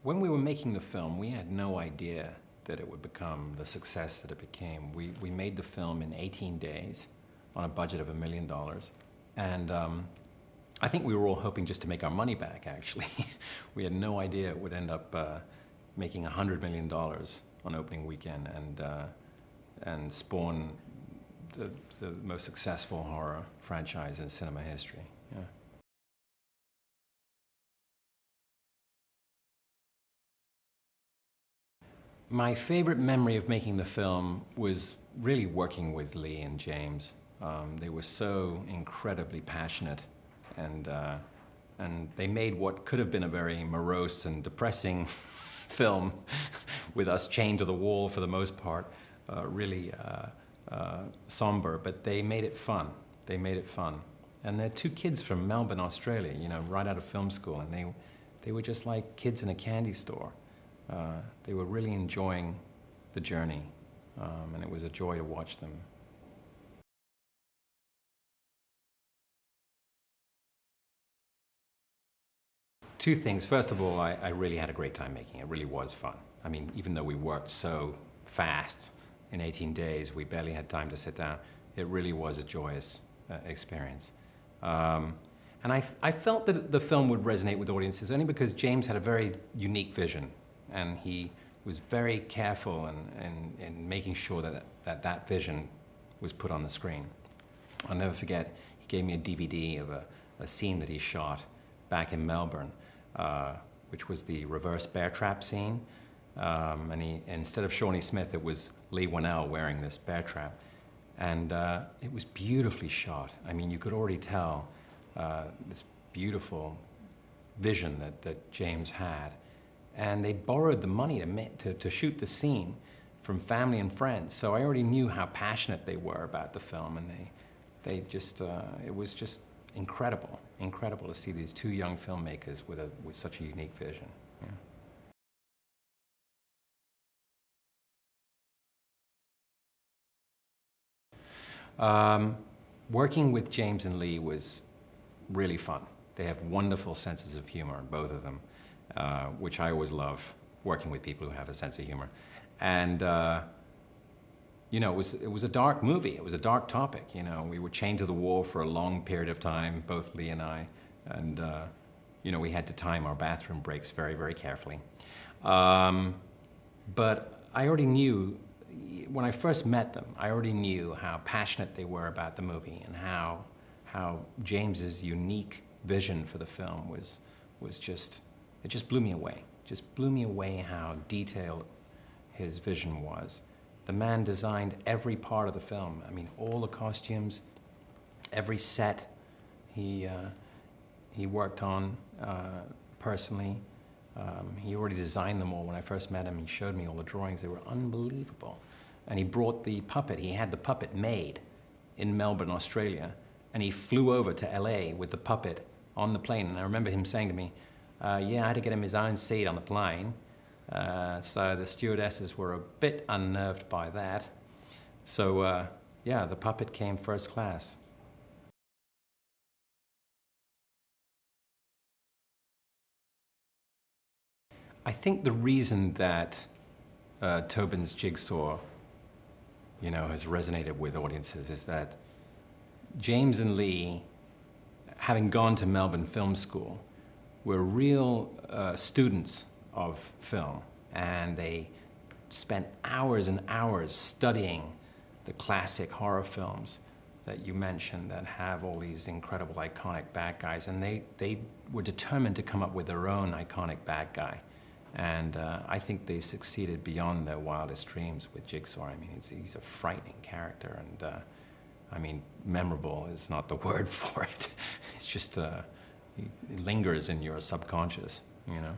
When we were making the film, we had no idea that it would become the success that it became. We made the film in 18 days on a budget of $1 million. And I think we were all hoping just to make our money back, actually. We had no idea it would end up making $100 million on opening weekend and spawn the most successful horror franchise in cinema history. Yeah. My favorite memory of making the film was really working with Lee and James. They were so incredibly passionate, and they made what could have been a very morose and depressing film with us chained to the wall for the most part, really somber, but they made it fun. They made it fun. And they're two kids from Melbourne, Australia, you know, right out of film school, and they were just like kids in a candy store. They were really enjoying the journey, and it was a joy to watch them. Two things. First of all, I really had a great time making it. It really was fun. I mean, even though we worked so fast in 18 days, we barely had time to sit down. It really was a joyous experience. And I felt that the film would resonate with audiences only because James had a very unique vision, and he was very careful in making sure that vision was put on the screen. I'll never forget, he gave me a DVD of a scene that he shot back in Melbourne, which was the reverse bear trap scene. And instead of Shawnee Smith, it was Lee Winnell wearing this bear trap. And it was beautifully shot. I mean, you could already tell this beautiful vision that James had. And they borrowed the money to shoot the scene from family and friends. So I already knew how passionate they were about the film, and they just, it was just incredible to see these two young filmmakers with such a unique vision. Yeah. Working with James and Lee was really fun. They have wonderful senses of humor, both of them, which I always love, working with people who have a sense of humor. And you know, it was a dark movie. It was a dark topic. You know, we were chained to the wall for a long period of time, both Lee and I, and you know, we had to time our bathroom breaks very, very carefully. But I already knew, when I first met them, I already knew how passionate they were about the movie, and how James's unique vision for the film was just, it just blew me away. Just blew me away how detailed his vision was. The man designed every part of the film. I mean, all the costumes, every set he worked on personally. He already designed them all. When I first met him, he showed me all the drawings. They were unbelievable. And he brought the puppet. He had the puppet made in Melbourne, Australia, and he flew over to LA with the puppet on the plane. And I remember him saying to me, yeah, I had to get him his own seat on the plane. So the stewardesses were a bit unnerved by that. So yeah, the puppet came first class. I think the reason that Tobin's Jigsaw, you know, has resonated with audiences is that James and Lee, having gone to Melbourne Film School, were real students of film, and they spent hours and hours studying the classic horror films that you mentioned that have all these incredible iconic bad guys, and they were determined to come up with their own iconic bad guy. And I think they succeeded beyond their wildest dreams with Jigsaw. I mean, he's a frightening character, and I mean, memorable is not the word for it. It's just, it lingers in your subconscious, you know?